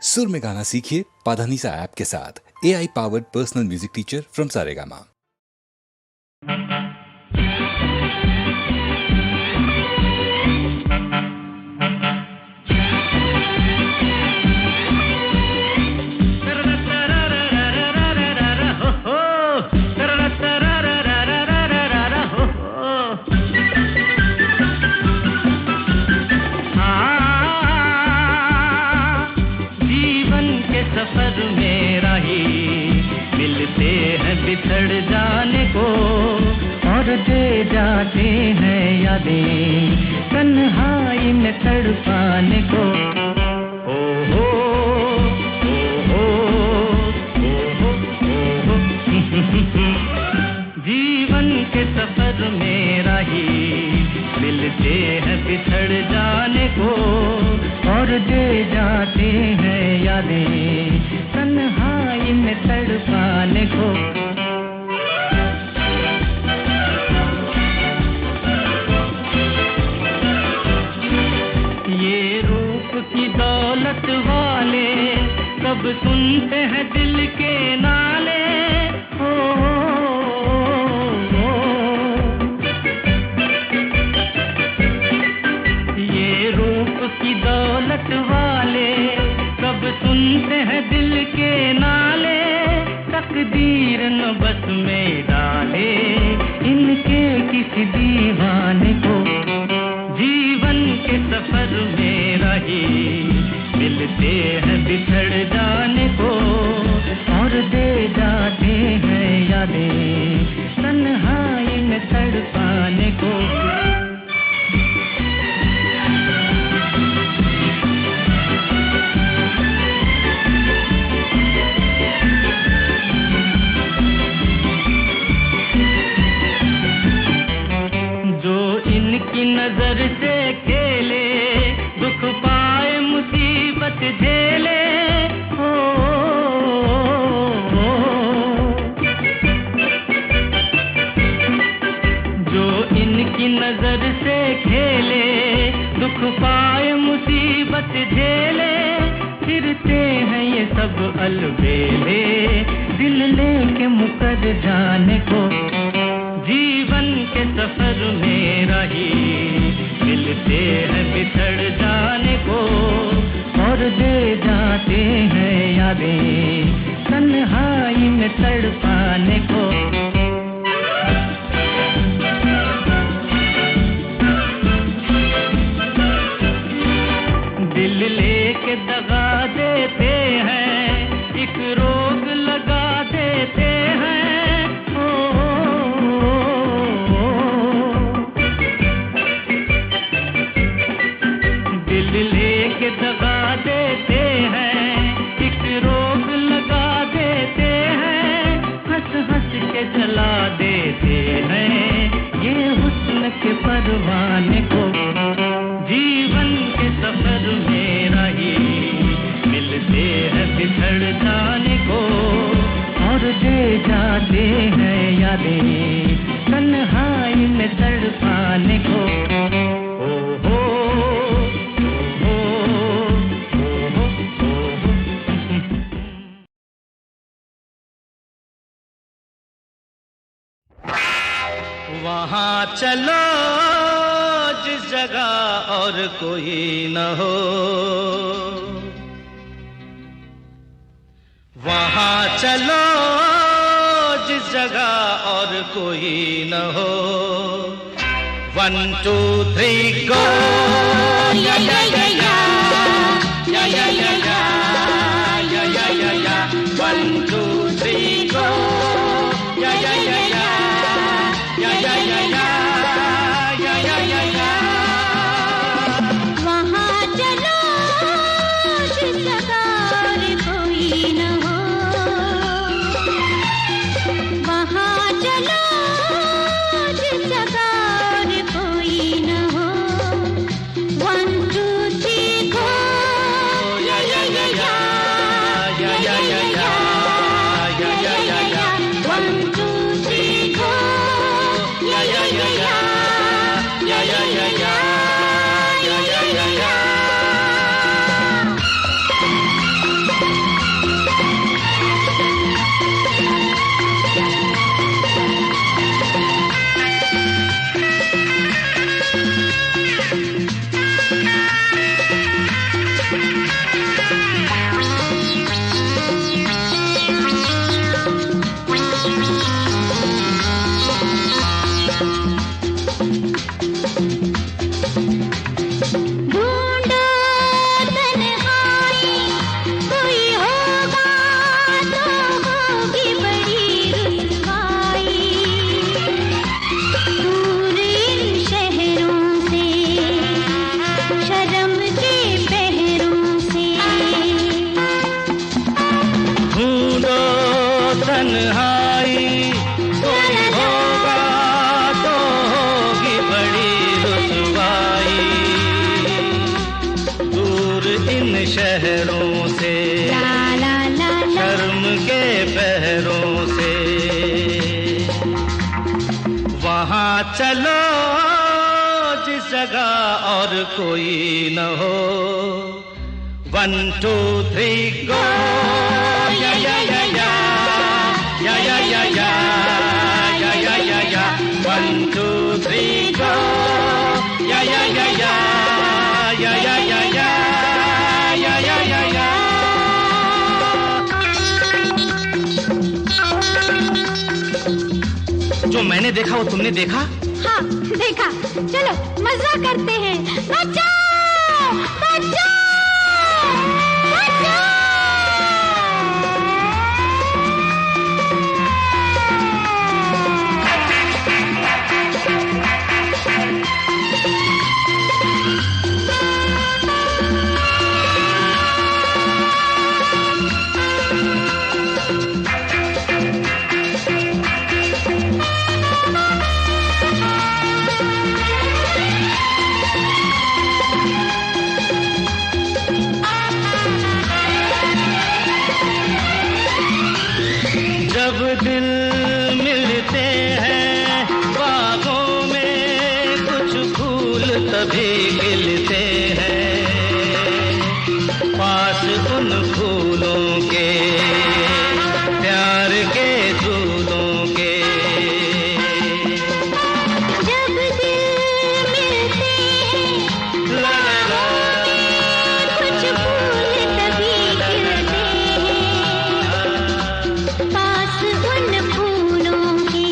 सुर में गाना सीखिए पाधानीसा ऐप के साथ। AI powered personal music teacher from Saregama. बिछड़ जाने को और दे जाते हैं यादें तन्हाई में तड़पाने को। ओ हो जीवन के सफर में राही मिलते हैं बिछड़ जाने को और दे जाते हैं यादें तन्हाई में तड़पाने को। की दौलत वाले कब सुनते हैं दिल के नाले। ओ, ये रूप की दौलत वाले कब सुनते हैं दिल के नाले। तकदीर न बस में डाले इनके किसी दीवाने को। जीवन के सफर में रही मिलते हैं बिछड़ जाने को और दे जाते हैं यादें तन्हाई में तड़पाने को। जो इनकी नजर से खेले दुख पाए मुसीबत झेले। हो जो इनकी नजर से खेले दुख पाए मुसीबत झेले। फिरते हैं ये सब अलबेले दिल लेके मुकर जाने को। जीवन के सफर में रही मिलते हैं बिछड़ जाने को और दे जाते हैं यादें तन्हाई में तड़पाने को। दिल लेके दगा देते हैं एक रोग लगा देते हैं। दगा देते हैं एक रोग लगा देते हैं। हंस हंस के जला देते हैं ये हुस्न के परवाने को। जीवन के सफर में रही मिलते हैं बिछड़ जाने को और दे जाते हैं यादें तन्हाई में तड़पाने को। वहाँ चलो जिस जगह और कोई न हो। वहाँ चलो जिस जगह और कोई न हो। 1 2 3 गो या या या या या या या या या या या 1 2 3 गो या या या या या या या या या या या। वहाँ चलो जिस जगह और कोई न हो। वहाँ चलो जिस जगह और कोई न हो। 1 2 तन्हाई कोई होगा तो होगी बड़ी रुसवाई। दूर इन शहरों से शर्म के पहरों से, वहाँ चलो जिस जगह और कोई न हो। 1 2 3 गो या या या या या या या या या या या या 1 2 3 गो या या या या या या या या या या या या। जो मैंने देखा वो तुमने देखा? हाँ देखा। चलो मजा करते हैं। बचाओ बचाओ बचाओ। जब दिल मिलते हैं बागों में कुछ फूल तभी खिलते हैं, पास उन फूलों के प्यार के झूलों के। जब दिल मिलते हैं ला ला ला कुछ फूल तभी खिलते हैं, पास उन फूलों के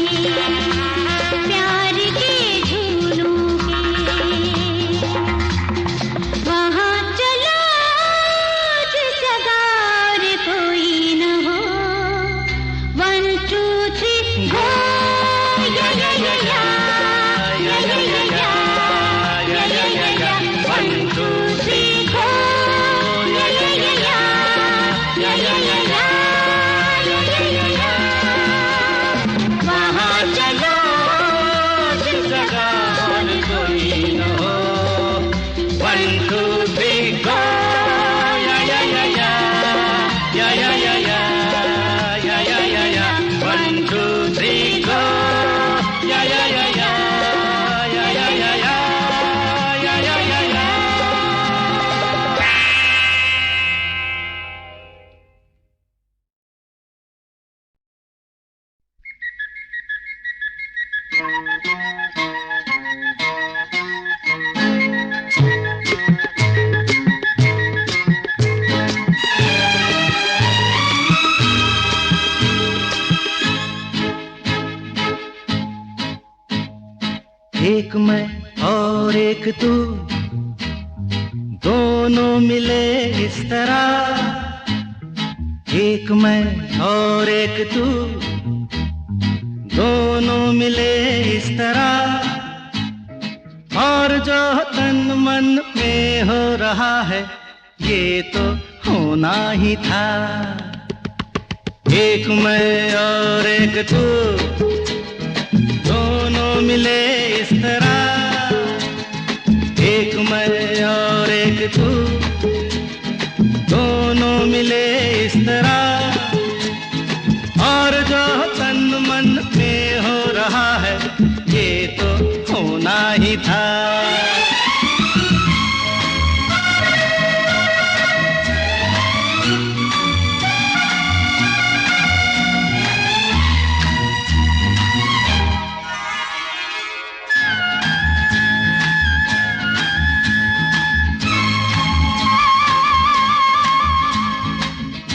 प्यार के झूलों के। वहाँ चलो जिस जगह और कोई न हो। 1 2 3 गो या या या या या या या या या या या या 1 2 3 गो या या या या या या या या या या या या। वहाँ चलो जिस जगह और कोई न हो। 1 2 3 गो या या या या या या या या या या या या 1 2 3 गो या या या या या या या या या या या या। एक मैं और एक तू, दोनों मिले इस तरह। एक मैं और एक तू, दोनों मिले इस तरह। और जो तन मन में हो रहा है ये तो होना ही था। एक मैं और एक तू, दोनों मिले इस तरह। एक मैं और एक तू, दोनों मिले इस तरह। और जो तन मन में हो रहा है ये तो होना ही था।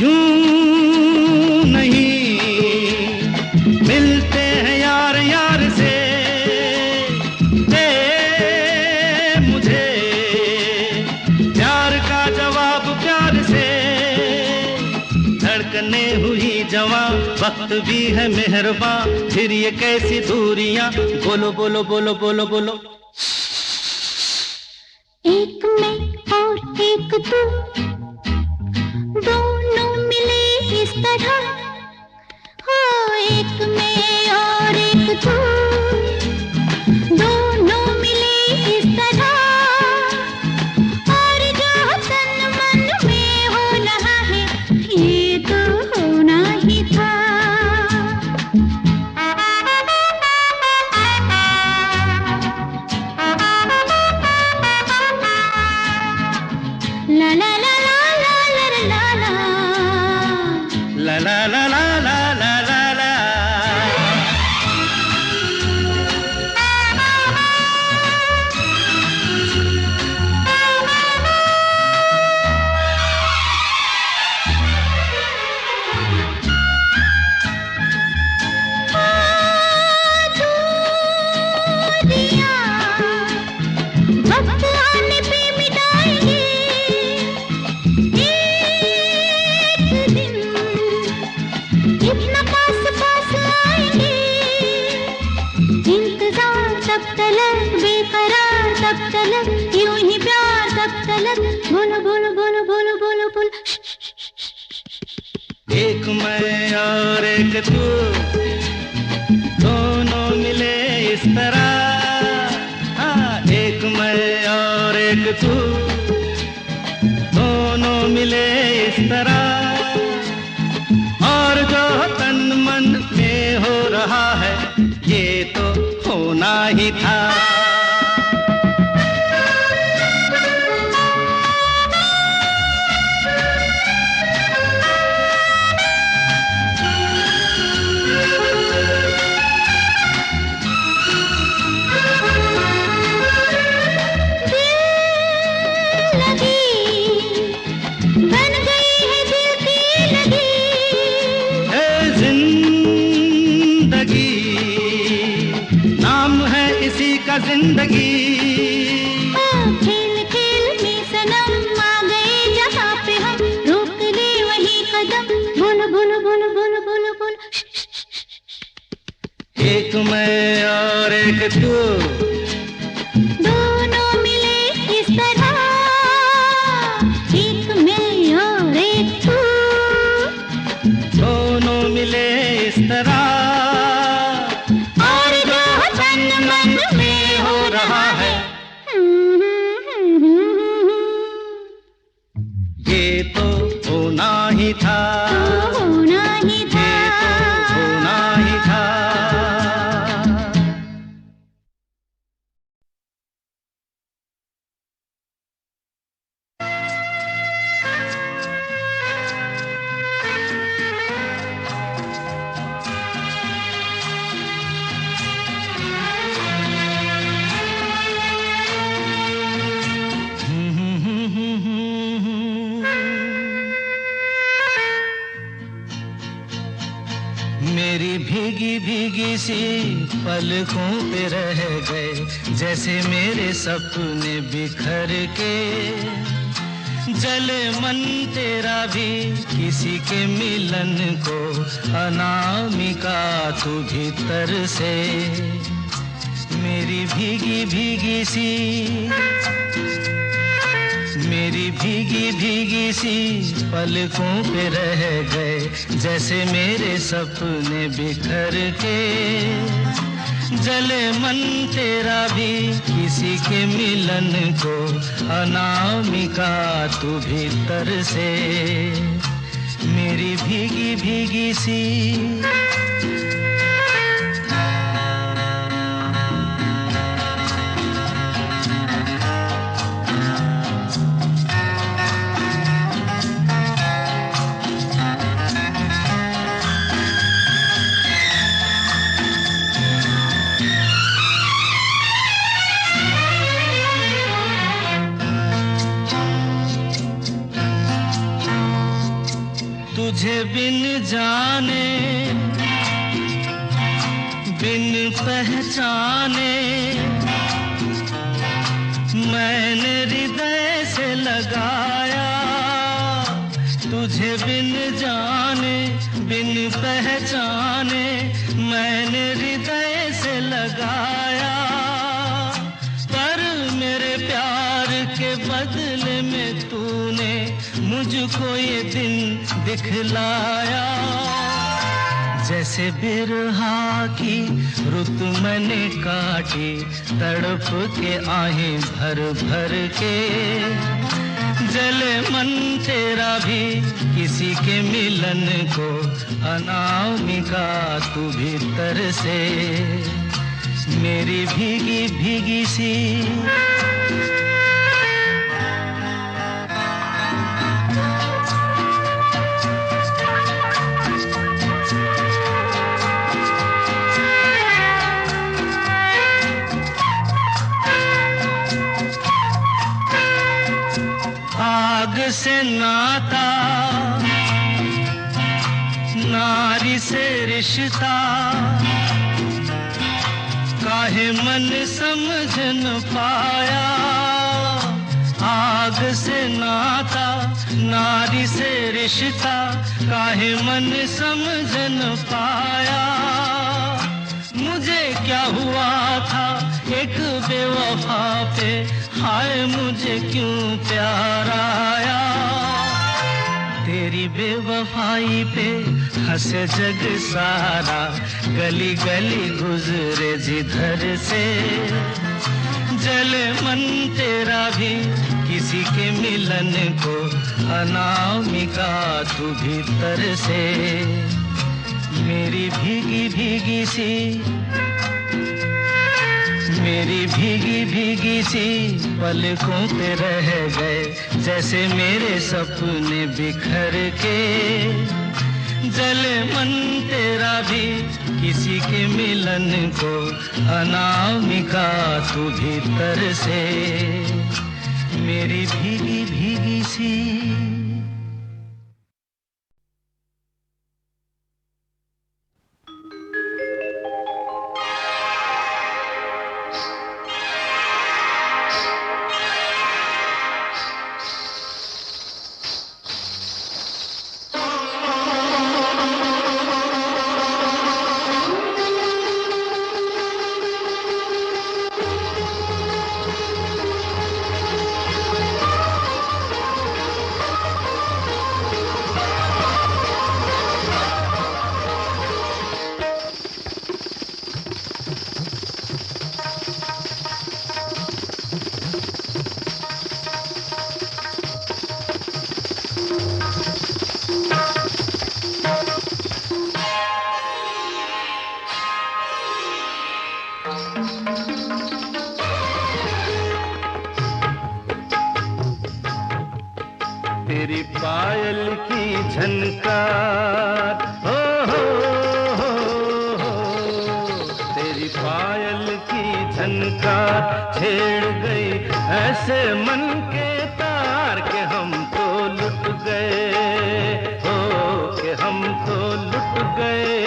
यूं नहीं मिलते हैं यार यार से, दे मुझे प्यार का जवाब प्यार से। धड़कने हुई जवां, वक्त भी है मेहरबान, फिर ये कैसी दूरियां। बोलो बोलो बोलो बोलो बोलो। एक मैं और एक तू, दोनों मिले इस तरह। हो मैं और एक तू, दोनों मिले इस तरह, हाँ एक मैं और एक तू, दोनों मिले इस तरह, और जो तन मन में हो रहा है ये तो होना ही था। जिंदगी खेल खेल में सनम आ गए जहाँ पे हम, रोक ले वही कदम, बोल बोल बोल बोल बोल बोल। एक मैं और एक तू, दोनों मिले इस तरह, एक मैं और एक तू, दोनों मिले इस तरह, ये तो होना ही था, होना ही था, ये तो होना ही था। मेरी भीगी भीगी सी पलकों पे रह गए जैसे मेरे सपने बिखर के, जले मन तेरा भी किसी के मिलन को, अनामिका तू भीतर से। मेरी भीगी भीगी सी, मेरी भीगी भीगी सी पलकों पे रह गए जैसे मेरे सपने बिखर के, जले मन तेरा भी किसी के मिलन को, अनामिका तू भीतर से। मेरी भीगी भीगी सी, तुझे बिन जाने बिन पहचाने मैंने हृदय से लगाया, तुझे बिन जाने बिन पहचाने मैंने हृदय से लगाया, पर मेरे प्यार के बदले में तूने मुझको ये दिन दिखलाया। जैसे बिरहा की रुत मैंने काटी, तड़प के आहें भर भर के, जले मन तेरा भी किसी के मिलन को, अनामिका तू भीतर से। मेरी भीगी भीगी सी, आग से नाता नारी से रिश्ता, काहे मन समझ न पाया। आग से नाता नारी से रिश्ता, काहे मन समझ न पाया। मुझे क्या हुआ था एक बेवफा पे, हाय मुझे क्यों प्यार आया। तेरी बेवफाई पे हंसे जग सारा, गली गली गुजरे जिधर से, जले मन तेरा भी किसी के मिलन को, अनामिका तू भीतर से। मेरी भीगी भीगी सी, मेरी भीगी भीगी सी पलकों पे रह गए, जैसे मेरे सपने बिखर के, जले मन तेरा भी किसी के मिलन को, अनामिका तू भीतर से। मेरी भीगी भीगी सी। तेरी पायल की झनकार, हो तेरी पायल की झनकार छेड़ गई ऐसे मन के तार के हम तो लुट गए, हो के हम तो लुट गए,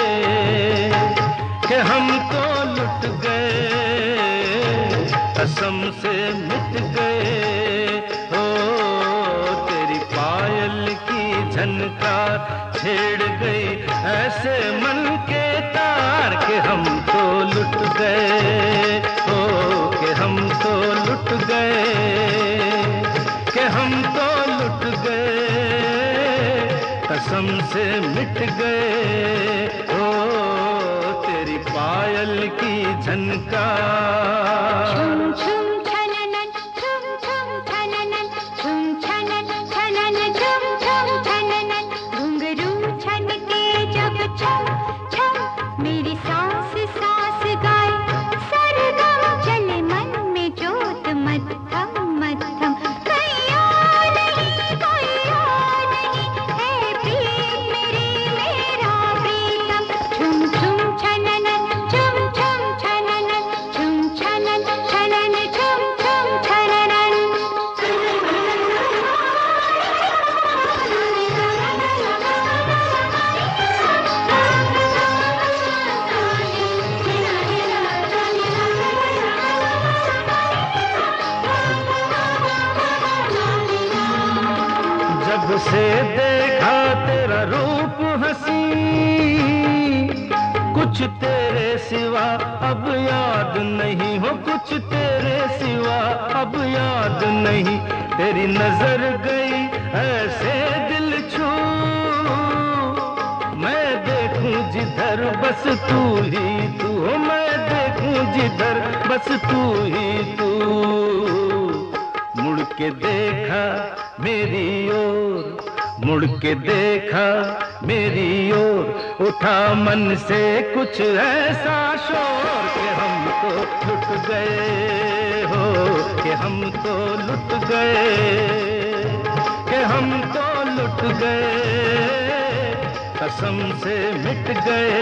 के हम तो लुट गए, कसम से मिट गए, हो तेरी पायल की झनकार छेड़ गई ऐसे मन के तार के हम तो लुट गए, हो के हम तो लुट गए, के हम तो लुट गए, कसम से मिट गए, हो तेरी पायल की झनकार। झुम झुम छननन झुम झुम छननन झुम छनन छनन झुम झुम छननन, घुंघरू छनके जब छम छम, मेरी सांस सांस गाए सरगम, चले मन में जोत मद्धम मद्धम, कोई और नहीं कोई और नहीं है प्रीत मेरी मेरा प्रीतम। झुम झुम छननन झुम झुम छननन झुम छनन छनन झुम झुम छननन। जब से देखा तेरा रूप हंसी, कुछ तेरे सिवा अब याद नहीं, हो कुछ तेरे सिवा अब याद नहीं, तेरी नजर गई ऐसे दिल छू, मैं देखूं जिधर बस तू ही तू, हो मैं देखूं जिधर बस तू ही तू, मुड़ के देखा मेरी ओर, मुड़ के देखा मेरी ओर, उठा मन से कुछ ऐसा शोर कि हम तो लुट गए, हो कि हम तो लुट गए, कि हम तो लुट गए, कसम से मिट गए,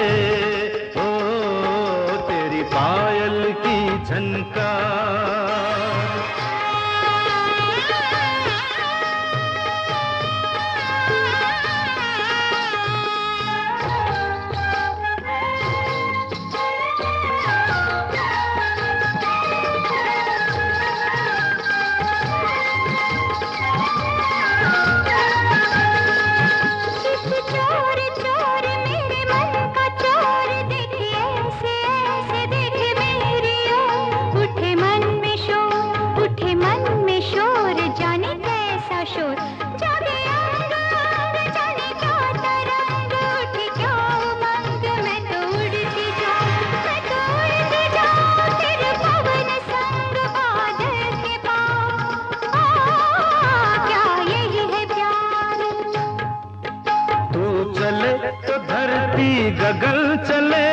हो तेरी पायल की झनकार। चोर चोर मेरे मन का चोर, देखिए ऐसे ऐसे देखे मेरी ओर, उठे मन में शोर भी गगन चले,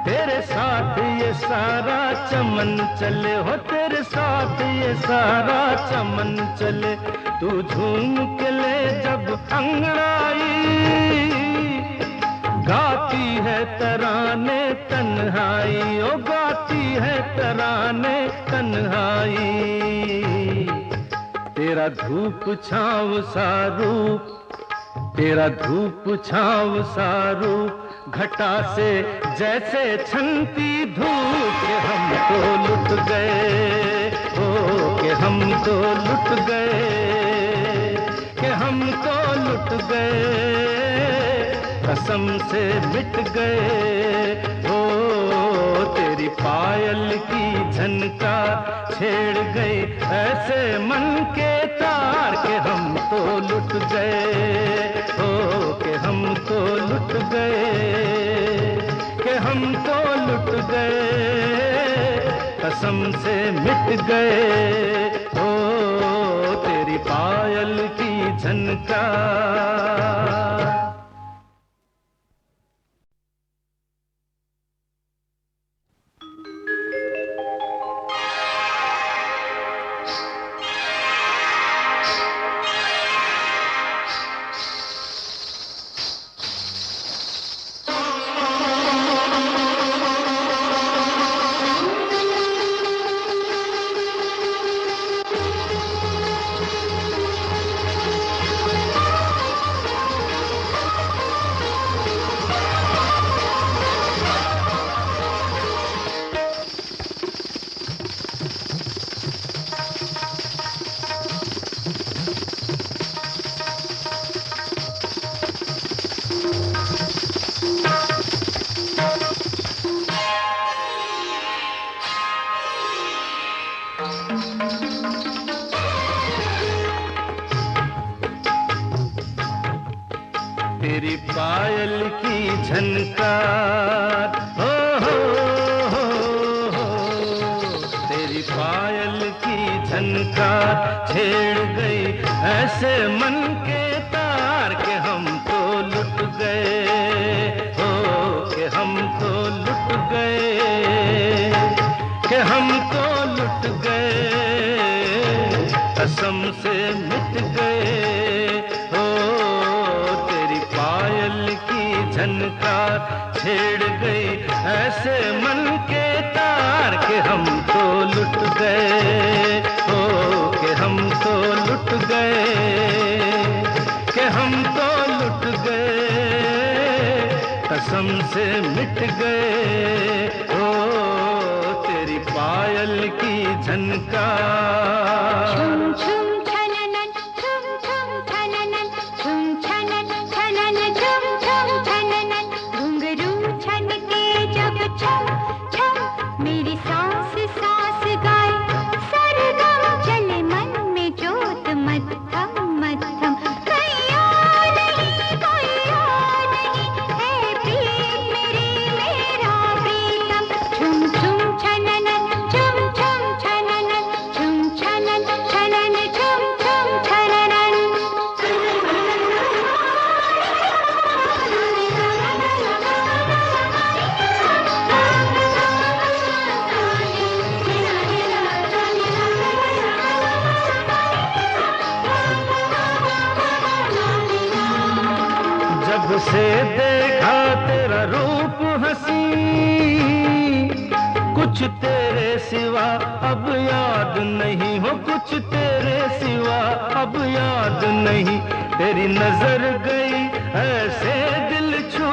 तेरे साथ ये सारा चमन चले, हो तेरे साथ ये सारा चमन चले। तू झूम के ले जब अंगड़ाई, गाती है तराने तन्हाई, ओ गाती है तराने तन्हाई। तेरा धूप छाँव सा रूप, तेरा धूप छाँव सा रूप, घटा से जैसे छनती धूप, के हम तो लुट गए, ओ के हम तो लुट गए, के हम तो लुट गए, कसम से मिट गए। ओ तेरी पायल की झनकार छेड़ गई ऐसे मन के तार, के हम तो लुट गए, ओ के हम तो लुट गए, के हम तो लुट गए, कसम से मिट गए। ओ तेरी पायल की झनकार। तेरी पायल की झनकार, हो तेरी पायल की झनकार छेड़ गई ऐसे मन के तार, के हम तो लुट गए, हो के हम तो लुट गए, के हम तो लुट गए, कसम से मिट गए। हो तेरी पायल की झनकार छेड़ गई ऐसे मन के तार, के हम तो लुट गए, हो के हम तो लुट गए, के हम तो लुट गए, कसम से मिट गए। हो तेरी पायल की झनकार। झुम झुम छननन, झुम झुम छननन, झुम छनन छनन, झुम झुम छननन, घुंघरू छनके जब छम छम, मेरी सांस सांस गाए सरगम, चले मन में जोत मद्धम मद्धम। कोई और नहीं है प्रीत मेरी मेरा प्रीतम। झुम झुम छननन, झुम झुम छननन, झुम छनन छनन, झुम झुम छननन। जब से देखा तेरा रूप हंसी, कुछ तेरे सिवा अब याद नहीं, हो कुछ तेरे सिवा अब याद नहीं। तेरी नजर गई ऐसे दिल छू,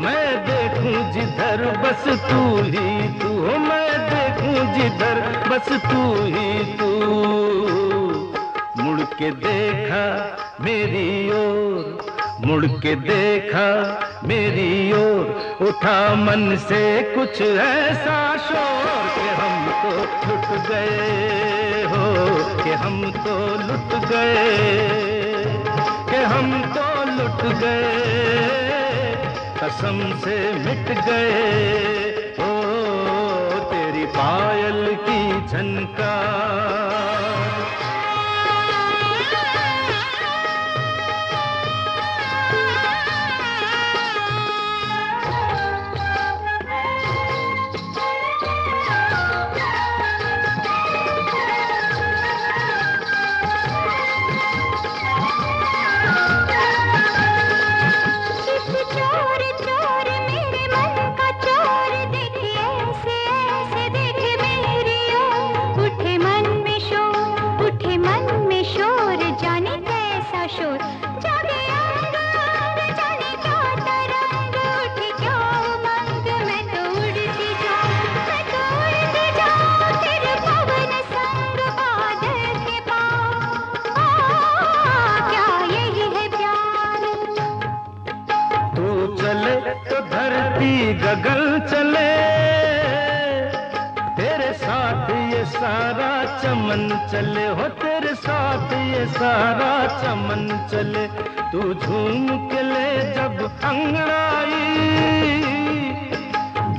मैं देखूं जिधर बस तू ही तू, हो मैं देखूं जिधर बस तू ही तू। मुड़ के देखा मेरी ओर, मुड़ के देखा मेरी ओर, उठा मन से कुछ ऐसा शोर, के हम तो लुट गए, हो के हम तो लुट गए, के हम तो लुट गए, कसम से मिट गए। ओ तेरी पायल की झनकार। लगन चले, तेरे साथ ये सारा चमन चले, हो तेरे साथ ये सारा चमन चले। तू झूम के ले जब अंगड़ाई,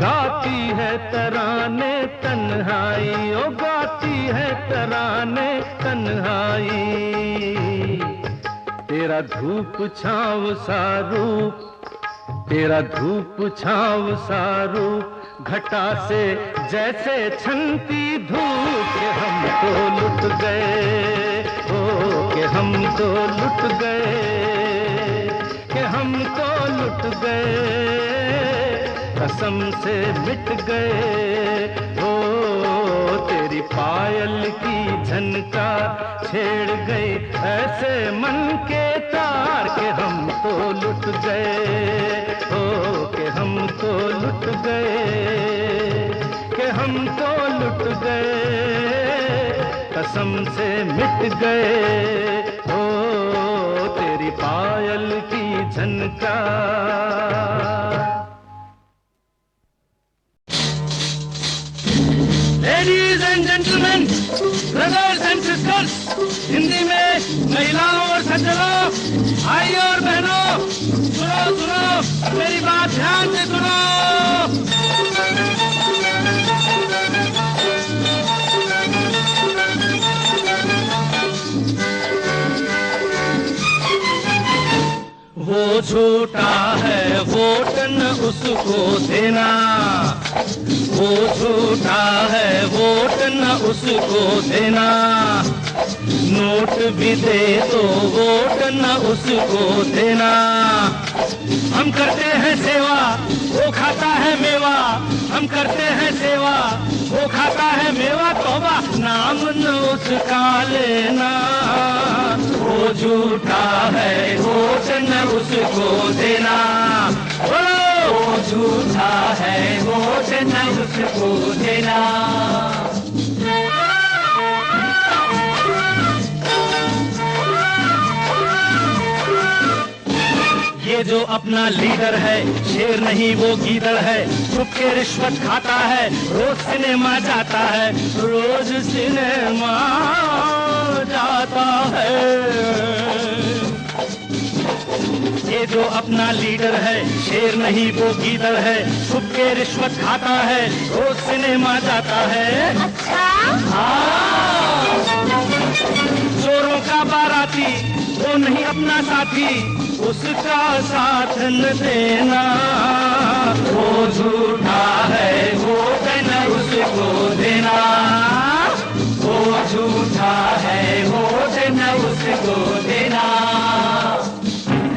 गाती है तराने तन्हाई, ओ गाती है तराने तन्हाई। तेरा धूप छाँव सा रूप, तेरा धूप छाँव सा रूप, घटा से जैसे छनती धूप, के हम तो लुट गए, ओ के हम तो लुट गए, के हम तो लुट गए, कसम से मिट गए। ओ तेरी पायल की झनकार छेड़ गई ऐसे मन के तार, के हम तो लुट गए, ओ के हम तो लुट गए, के हम तो लुट गए, कसम से मिट गए। ओ तेरी पायल की झनकार। Ladies and gentleman, brothers and sisters, Hindi में महिलाओं और सज्जनों, भाइयों और बहनों, सुनो सुनो मेरी बात ध्यान से सुनो। वो झूठा है वोट न उसको देना, वो झूठा है वोट न उसको देना, नोट भी दे तो वोट न उसको देना। हम करते हैं सेवा वो खाता है मेवा, हम करते हैं सेवा वो खाता है मेवा, तौबा नाम न उसका लेना। वो झूठा है वोट न उसको देना, बोलो वो झूठा है वोट न उसको देना। ये जो अपना लीडर है शेर नहीं वो गीदड़ है, छुप के रिश्वत खाता है, रोज सिनेमा जाता है, रोज सिनेमा जाता है। ये जो अपना लीडर है शेर नहीं वो गीदड़ है, छुप के रिश्वत खाता है, रोज सिनेमा जाता है। अच्छा हाँ, चोरों का बाराती वो नहीं अपना साथी, उसका साथ न देना। वो झूठा है वोट न उसको देना, वो झूठा है वोट न उसको देना।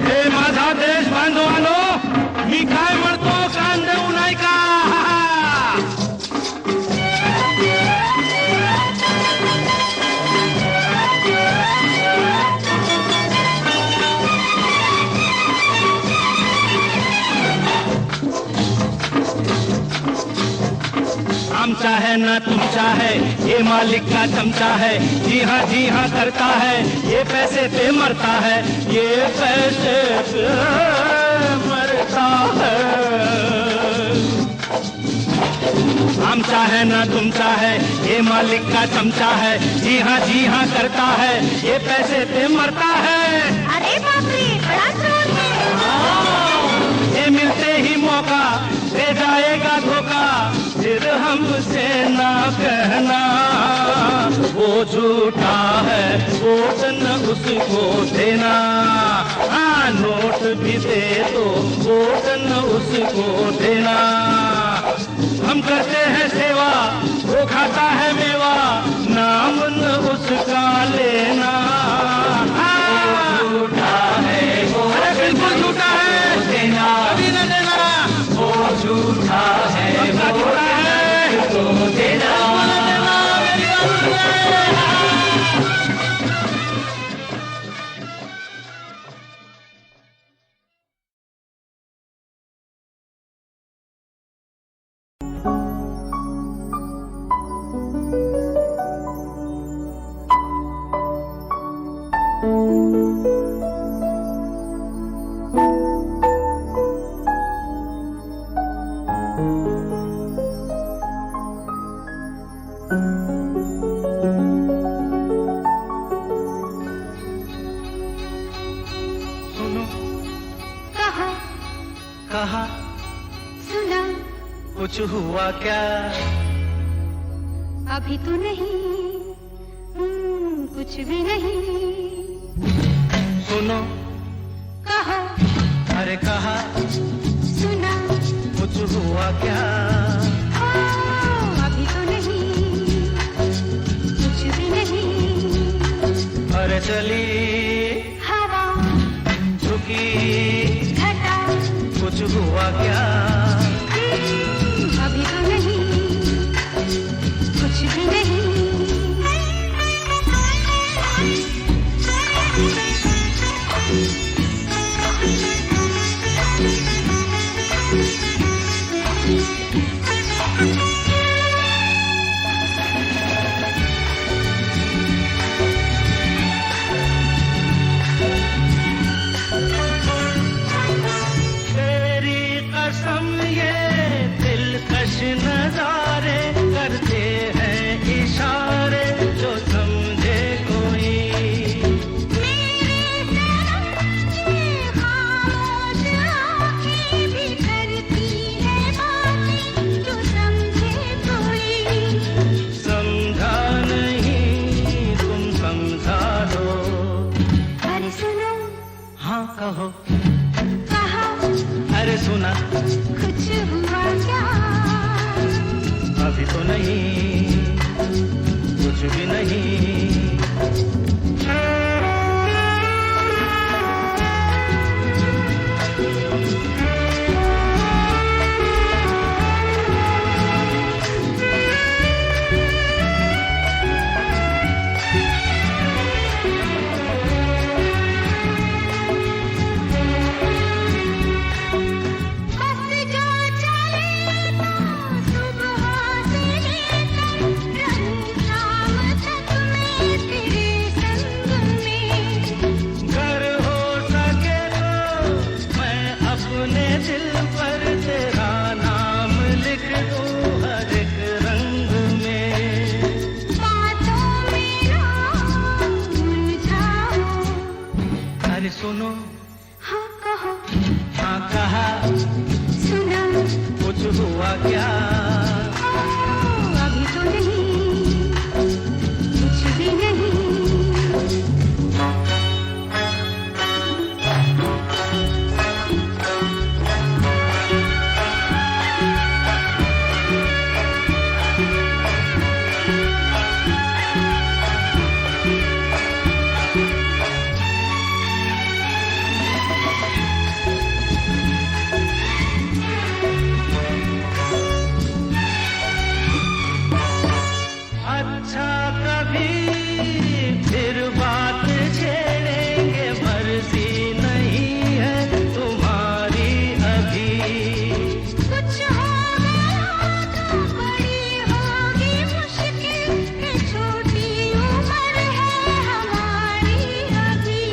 हे माझा देश बांधवानो, मी काय म्हणतो कान देऊ नाही का? आमचा है ना तुमचा है, ये मालिक का चमचा है, जी हाँ करता है, ये पैसे पे मरता है, ये पैसे पे मरता है। आमचा है ना तुमचा है, ये मालिक का चमचा है, जी हाँ करता है, ये पैसे पे मरता है। अरे बाप रे, बड़ा चोर है। ये मिलते ही मौका दे जाएगा धोखा, फिर हमसे ना कहना। वो झूठा है वोट न उसको देना, हाँ नोट भी दे तो वोट न उसको देना। हम करते हैं सेवा वो खाता है मेवा, नाम न उसका लेना। झूठा है वो, बिल्कुल झूठा है, देना कभी न देना। वो झूठा है वो तो देना। कहा सुना कुछ हुआ क्या? अभी तो नहीं, कुछ भी नहीं। सुनो कहो अरे कहा सुना कुछ हुआ क्या? अभी तो नहीं, कुछ भी नहीं। अरे चली हवा झुकी घटा कुछ हुआ क्या? अभी तो नहीं, कुछ भी नहीं। तेरी कसम ये दिलकश नजारे करते हैं इशारे जो समझे कोई। खामोश आँखें भी करती है बातें जो समझे कोई। समझा नहीं तुम समझा दो। अरे सुनो हाँ कहो कहा अरे सुना कुछ हुआ क्या? अभी तो नहीं कुछ भी नहीं। बस जो चले तो सुबह से लेकर रंग शाम तक मैं तेरे संग में। अगर हो सके तो मैं अपने दिल पर तेरा नाम लिख दूं हर एक रंग में। बातों में ना उलझाओ। अरे सुनो हाँ कहो हाँ कहा सुना कुछ हुआ क्या? अभी तो नहीं, कुछ भी नहीं। अच्छा कभी फिर बात छेड़ेंगे मर्जी नहीं है तुम्हारी अभी। कुछ हो गया तो बड़ी होगी मुश्किल, ये छोटी उम्र है हमारी अभी।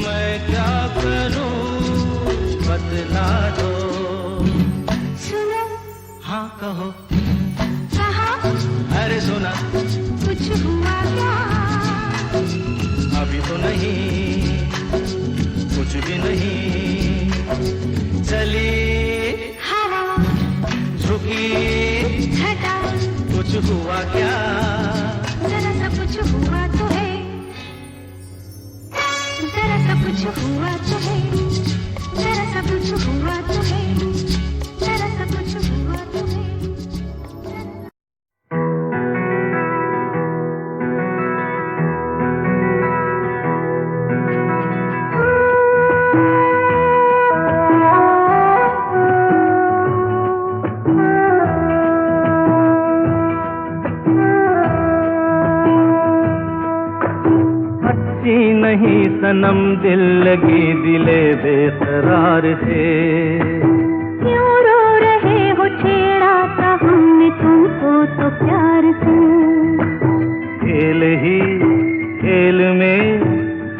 मैं क्या करूं बतला दो। सुनो हाँ कहो कहा अरे सुना कुछ हुआ क्या? अभी तो नहीं कुछ भी नहीं। चली हवा झुकी घटा कुछ हुआ क्या? जरा सा कुछ हुआ तो है, जरा सा कुछ हुआ तो है, जरा सा कुछ हुआ तो है, जरा सा कुछ हुआ तो है। अच्छी नहीं सनम दिल लगी दिले बेकरार से। क्यों रो रहे हो, छेड़ा था हमने तुमको तो प्यार से। खेल ही खेल में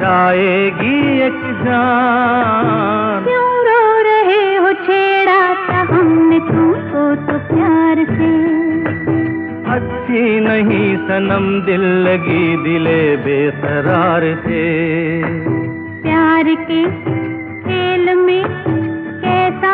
जाएगी एक जान। क्यों रो रहे हो, छेड़ा था हमने तुमको तो प्यार से। अच्छी नहीं सनम दिल लगी दिले बेकरार से। प्यार के खेल में कैसा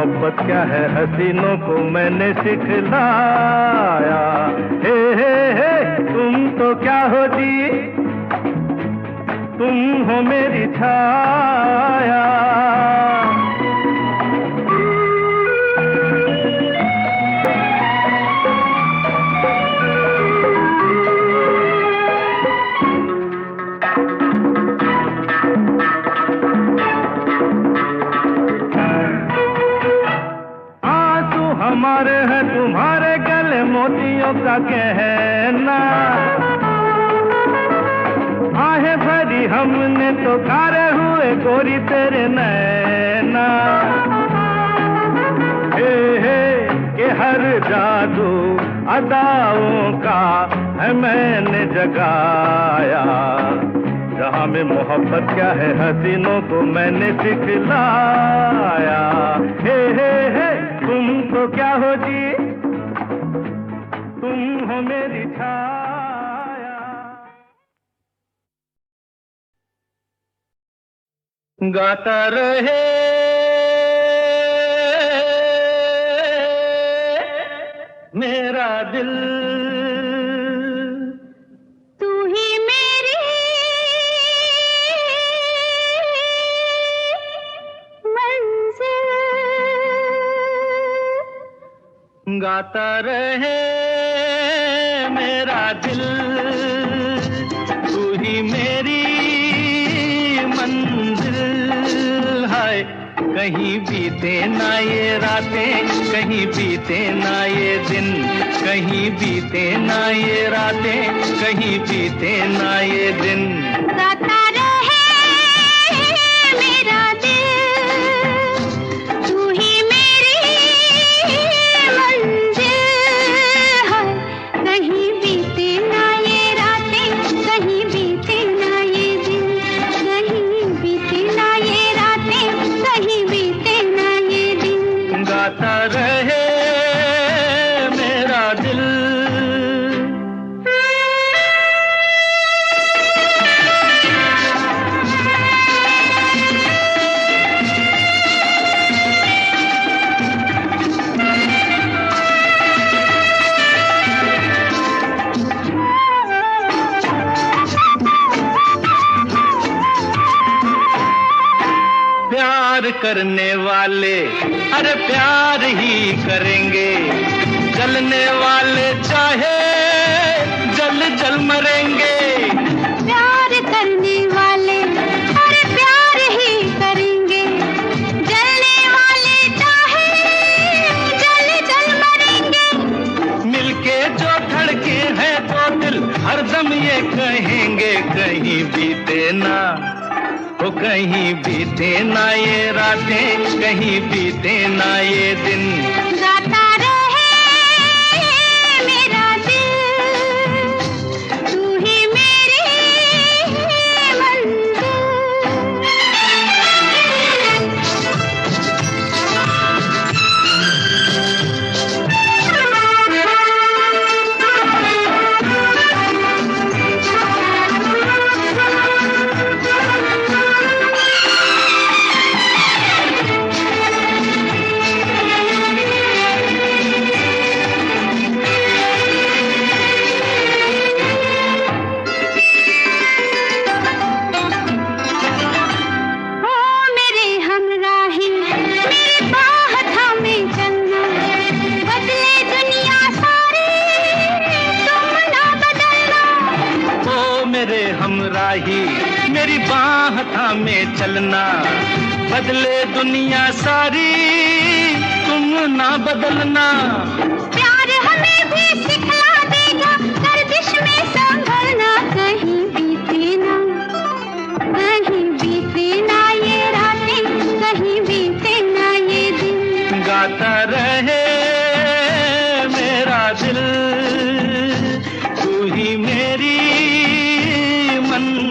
मोहब्बत क्या है हसीनों को मैंने सिखलाया। हे तुम तो क्या हो जी, तुम हो मेरी छाया। हमारे हैं तुम्हारे गले मोतियों का गहना, आहें भरी हमने तो गारे हुए गोरी तेरे नैना। हे के हर जादू अदाओं का है मैंने जगाया। जहाँ में मोहब्बत क्या है हसीनों को मैंने सिखलाया। हे तुम तो क्या हो जी, तुम हो मेरी छाया। गाता रहे मेरा दिल, तू ही मेरी मंजिल। गाता रहे मेरा दिल, तू ही मेरी मंजिल। हाय कहीं बीते ना ये रातें, कहीं बीते ना ये दिन, कहीं बीते ना ये रातें, कहीं बीते ना ये दिन। गाता रहे मेरा दिल, तू ही मेरी मंजिल। है कहीं बीते ना ये रातें, कहीं बीते ना ये दिन, कहीं बीते ना ये रातें, कहीं बीते ना ये दिन। गाता रहे मेरा दिल। प्यार करने वाले अरे प्यार ही करेंगे, जलने वाले चाहे जल जल मरेंगे। प्यार करने वाले अरे प्यार ही करेंगे, जलने वाले चाहे जल जल मरेंगे। मिलके जो धड़के हैं तो दिल हरदम ये कहेंगे, कहीं बीते ना हो, कहीं बीते ना ये रातें, कहीं बीते ना ये दिन। गाता रहे मेरा दिल, तू ही मेरी हमराही मेरी बाह थामे चलना, बदले दुनिया सारी तुम ना बदलना। प्यार हमें भी सिखला देगा गर्दिश में संभलना, कहीं बीते ना, कहीं बीते ना ये रातें, कहीं बीते ना ये दिन। गाता रहे मेरा दिल, तू ही मेरी मंजिल।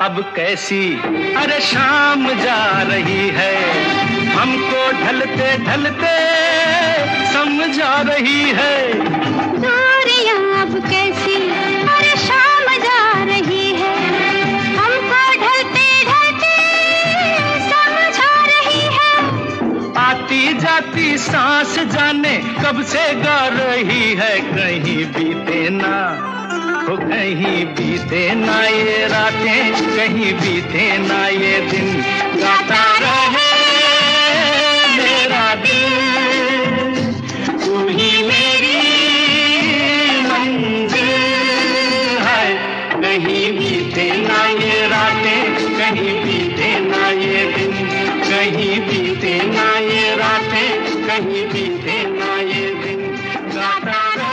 अब कैसी, अरे शाम जा रही है, हमको ढलते ढलते समझा रही है। दूरियां अब कैसी, अरे शाम जा रही है, हमको ढलते ढलते समझा रही है। आती जाती सांस जाने कब से गा रही है, कहीं बीते ना हो, कहीं बीते ना ये रातें, कहीं बीते ना ये दिन, गाता रहे मेरा दिल, तू ही मेरी मंजिल है। कहीं बीते ना ये रातें, कहीं बीते ना ये दिन, कहीं बीते ना ये रातें, कहीं बीते ना ये दिन, गाता रहे।